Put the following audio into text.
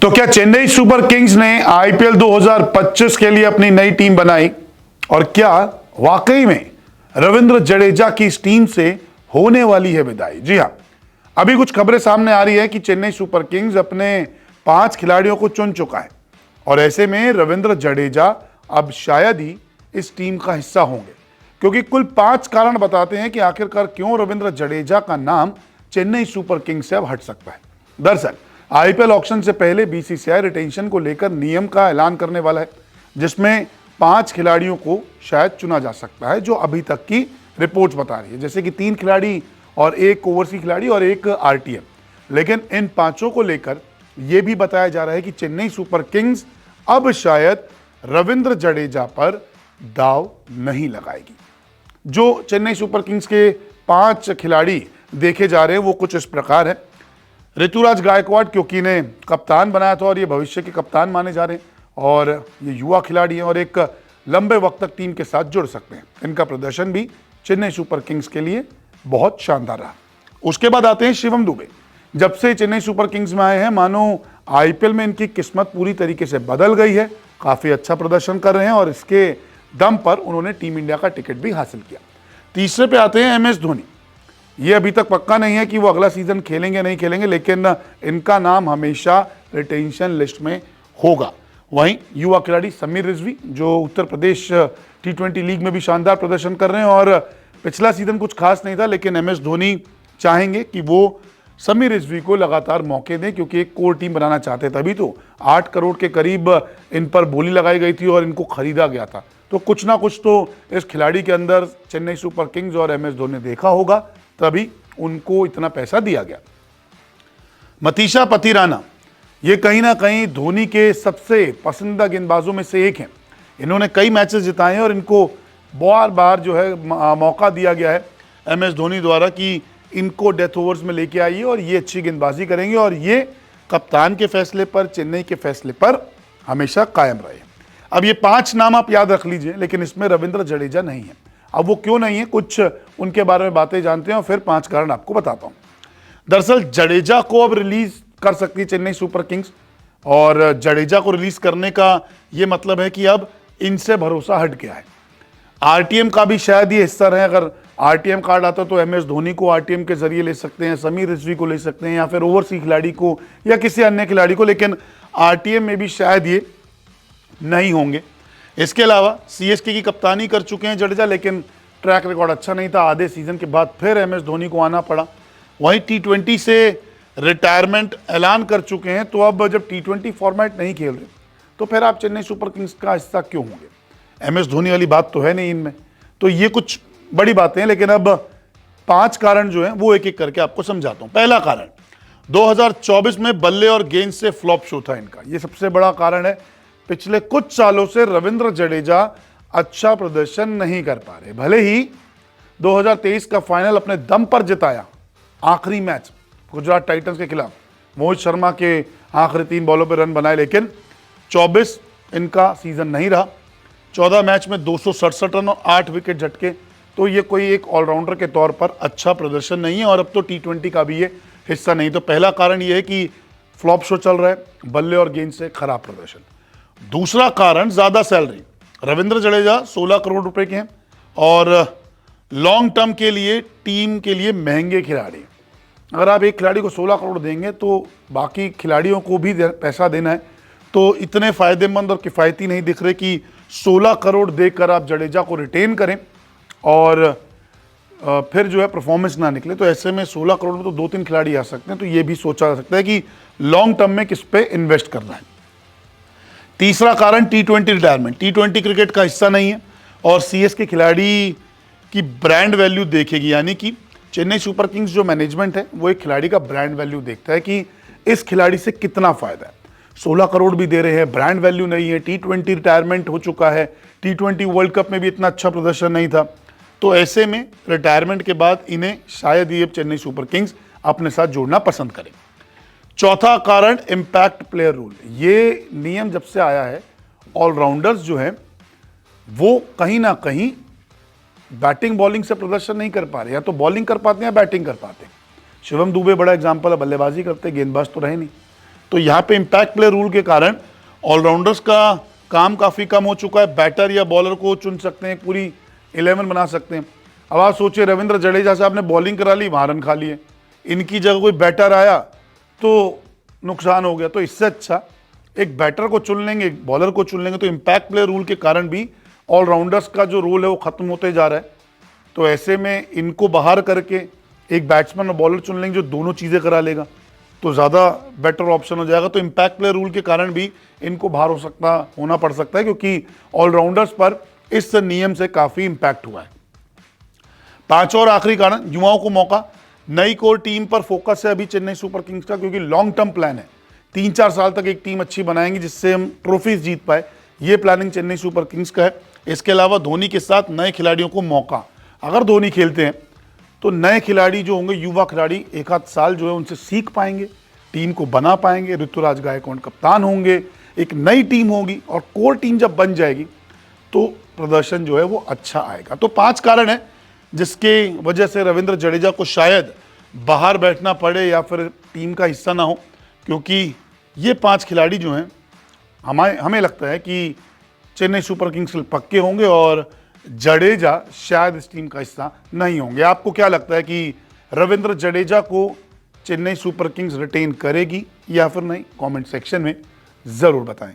तो क्या Chennai super Kings ने आईपीएल 2025 के लिए अपनी नई टीम बनाई और क्या वाकई में रविंद्र जडेजा की इस टीम से होने वाली है विदाई? जी हां, अभी कुछ खबरें सामने आ रही है कि चेन्नई सुपर किंग्स अपने 5 खिलाड़ियों को चुन चुका है और ऐसे में रविंद्र जडेजा अब शायद ही इस टीम का हिस्सा होंगे, क्योंकि कुल 5 कारण बताते हैं कि आखिरकार क्यों रविंद्र जडेजा का नाम चेन्नई सुपर किंग्स से अब हट सकता है। दरअसल आईपीएल ऑक्शन से पहले बीसीसीआई रिटेंशन को लेकर नियम का ऐलान करने वाला है, जिसमें 5 खिलाड़ियों को शायद चुना जा सकता है, जो अभी तक की रिपोर्ट्स बता रही है, जैसे कि 3 खिलाड़ी और 1 ओवरसीज खिलाड़ी और 1 आरटीएम। लेकिन इन 5 को लेकर यह भी बताया जा रहा है कि चेन्नई सुपर किंग्स अब शायद रविंद्र जडेजा पर दाव नहीं लगाएगी। जो चेन्नई सुपर किंग्स के 5 खिलाड़ी देखे जा रहे हैं वो कुछ इस प्रकार है। ऋतुराज गायकवाड़, क्योंकि इन्हें कप्तान बनाया था और ये भविष्य के कप्तान माने जा रहे हैं और ये युवा खिलाड़ी हैं और एक लंबे वक्त तक टीम के साथ जुड़ सकते हैं। इनका प्रदर्शन भी चेन्नई सुपर किंग्स के लिए बहुत शानदार रहा। उसके बाद आते हैं शिवम दुबे। जब से चेन्नई सुपर किंग्स में आए हैं, मानो आईपीएल में इनकी किस्मत पूरी तरीके से बदल गई है। काफ़ी अच्छा प्रदर्शन कर रहे हैं और इसके दम पर उन्होंने टीम इंडिया का टिकट भी हासिल किया। तीसरे पे आते हैं एमएस धोनी। ये अभी तक पक्का नहीं है कि वो अगला सीजन खेलेंगे नहीं खेलेंगे, लेकिन इनका नाम हमेशा रिटेंशन लिस्ट में होगा। वहीं युवा खिलाड़ी समीर रिजवी, जो उत्तर प्रदेश T20 लीग में भी शानदार प्रदर्शन कर रहे हैं और पिछला सीजन कुछ खास नहीं था, लेकिन एमएस धोनी चाहेंगे कि वो समीर रिजवी को लगातार मौके दें, क्योंकि एक कोर टीम बनाना चाहते, तभी तो 8 करोड़ के करीब इन पर बोली लगाई गई थी और इनको खरीदा गया था। तो कुछ ना कुछ तो इस खिलाड़ी के अंदर चेन्नई सुपर किंग्स और एमएस धोनी ने देखा होगा, तभी उनको इतना पैसा दिया गया। मतीशा पथिराना, ये कहीं ना कहीं धोनी के सबसे पसंदीदा गेंदबाजों में से एक हैं। इन्होंने कई मैचेस जिताए हैं और इनको बार बार जो है मौका दिया गया है एमएस धोनी द्वारा कि इनको डेथ ओवर्स में लेके आइए और ये अच्छी गेंदबाजी करेंगे, और ये कप्तान के फैसले पर, चेन्नई के फैसले पर हमेशा कायम रहे। अब ये 5 नाम आप याद रख लीजिए, लेकिन इसमें रविंद्र जडेजा नहीं है। अब वो क्यों नहीं है, कुछ उनके बारे में बातें जानते हैं और फिर 5 कारण आपको बताता हूं। दरअसल जडेजा को अब रिलीज कर सकती है चेन्नई सुपर किंग्स, और जडेजा को रिलीज करने का ये मतलब है कि अब इनसे भरोसा हट गया है। आरटीएम का भी शायद ये हिस्सा रहे। अगर आरटीएम कार्ड आता तो एमएस धोनी को आरटीएम के जरिए ले सकते हैं, समीर रिजवी को ले सकते हैं, या फिर ओवरसीज खिलाड़ी को या किसी अन्य खिलाड़ी को, लेकिन आरटीएम में भी शायद ये नहीं होंगे। इसके अलावा सीएसके की कप्तानी कर चुके हैं जडेजा, लेकिन ट्रैक रिकॉर्ड अच्छा नहीं था। आधे सीजन के बाद फिर एमएस धोनी को आना पड़ा। वहीं T20 से रिटायरमेंट ऐलान कर चुके हैं, तो अब जब T20 फॉर्मेट नहीं खेल रहे तो फिर आप चेन्नई सुपर किंग्स का हिस्सा क्यों होंगे? एमएस धोनी वाली बात तो है नहीं इनमें। तो ये कुछ बड़ी बातें हैं, लेकिन अब 5 कारण जो हैं वो एक एक करके आपको समझाता हूं। पहला कारण, 2024 में बल्ले और गेंद से फ्लॉप शो था इनका। ये सबसे बड़ा कारण है। पिछले कुछ सालों से रविंद्र जडेजा अच्छा प्रदर्शन नहीं कर पा रहे। भले ही 2023 का फाइनल अपने दम पर जिताया, आखिरी मैच गुजरात टाइटंस के खिलाफ मोहित शर्मा के आखिरी 3 बॉलों पर रन बनाए, लेकिन 24 इनका सीजन नहीं रहा। 14 मैच में 267 रन और 8 विकेट झटके। तो ये कोई एक ऑलराउंडर के तौर पर अच्छा प्रदर्शन नहीं है, और अब तो T20 का भी ये हिस्सा नहीं। तो पहला कारण ये है कि फ्लॉप शो चल रहा है, बल्ले और गेंद से खराब प्रदर्शन। दूसरा कारण, ज्यादा सैलरी। रविंद्र जडेजा 16 करोड़ रुपए के हैं और लॉन्ग टर्म के लिए टीम के लिए महंगे खिलाड़ी। अगर आप एक खिलाड़ी को 16 करोड़ देंगे तो बाकी खिलाड़ियों को भी पैसा देना है, तो इतने फायदेमंद और किफ़ायती नहीं दिख रहे कि 16 करोड़ देकर आप जडेजा को रिटेन करें और फिर जो है परफॉर्मेंस ना निकले। तो ऐसे में 16 करोड़ में तो 2-3 खिलाड़ी आ सकते हैं। तो ये भी सोचा जा सकता है कि लॉन्ग टर्म में किस पे इन्वेस्ट करना है। तीसरा कारण, T20 रिटायरमेंट। T20 क्रिकेट का हिस्सा नहीं है और सीएसके खिलाड़ी की ब्रांड वैल्यू देखेगी, यानी कि चेन्नई सुपर किंग्स जो मैनेजमेंट है वो एक खिलाड़ी का ब्रांड वैल्यू देखता है कि इस खिलाड़ी से कितना फायदा है। 16 करोड़ भी दे रहे हैं, ब्रांड वैल्यू नहीं है, T20 रिटायरमेंट हो चुका है, T20 वर्ल्ड कप में भी इतना अच्छा प्रदर्शन नहीं था। तो ऐसे में रिटायरमेंट के बाद इन्हें शायद ये चेन्नई सुपर किंग्स अपने साथ जोड़ना पसंद करें। चौथा कारण, इंपैक्ट प्लेयर रूल। ये नियम जब से आया है, ऑलराउंडर्स जो है वो कहीं ना कहीं बैटिंग बॉलिंग से प्रदर्शन नहीं कर पा रहे, या तो बॉलिंग कर पाते हैं या बैटिंग कर पाते हैं। शिवम दुबे बड़ा एग्जांपल है, बल्लेबाजी करते, गेंदबाज तो रहे नहीं। तो यहाँ पे इम्पैक्ट प्ले रूल के कारण ऑलराउंडर्स का काम काफ़ी कम हो चुका है। बैटर या बॉलर को चुन सकते हैं, पूरी 11 बना सकते हैं। अब आप सोचिए, रविंद्र जडेजा साहब ने बॉलिंग करा ली, वहाँ रन खा लिए, इनकी जगह कोई बैटर आया तो नुकसान हो गया। तो इससे अच्छा एक बैटर को चुन लेंगे, एक बॉलर को चुन लेंगे, तो इम्पैक्ट प्ले रूल के कारण भी ऑलराउंडर्स का जो रोल है वो खत्म होते जा रहा है। तो ऐसे में इनको बाहर करके एक बैट्समैन और बॉलर चुन लेंगे जो दोनों चीज़ें करा लेगा, तो ज़्यादा बेटर ऑप्शन हो जाएगा। तो इम्पैक्ट प्ले रूल के कारण भी इनको बाहर होना पड़ सकता है, क्योंकि ऑलराउंडर्स पर इस नियम से काफ़ी इम्पैक्ट हुआ है। 5 और आखिरी कारण, युवाओं को मौका। नई कोर टीम पर फोकस है अभी चेन्नई सुपर किंग्स का, क्योंकि लॉन्ग टर्म प्लान है। 3-4 साल तक एक टीम अच्छी बनाएंगे जिससे हम ट्रॉफीज जीत पाए, ये प्लानिंग चेन्नई सुपर किंग्स का है। इसके अलावा धोनी के साथ नए खिलाड़ियों को मौका। अगर धोनी खेलते हैं तो नए खिलाड़ी जो होंगे, युवा खिलाड़ी, एक आध साल जो है उनसे सीख पाएंगे, टीम को बना पाएंगे। ऋतुराज गायकवाड़ कप्तान होंगे, एक नई टीम होगी, और कोर टीम जब बन जाएगी तो प्रदर्शन जो है वो अच्छा आएगा। तो 5 कारण है जिसके वजह से रविंद्र जडेजा को शायद बाहर बैठना पड़े या फिर टीम का हिस्सा ना हो, क्योंकि ये 5 खिलाड़ी जो हैं हमें लगता है कि चेन्नई सुपर किंग्स पक्के होंगे और जडेजा शायद इस टीम का हिस्सा नहीं होंगे। आपको क्या लगता है कि रविंद्र जडेजा को चेन्नई सुपर किंग्स रिटेन करेगी या फिर नहीं? कमेंट सेक्शन में ज़रूर बताएं।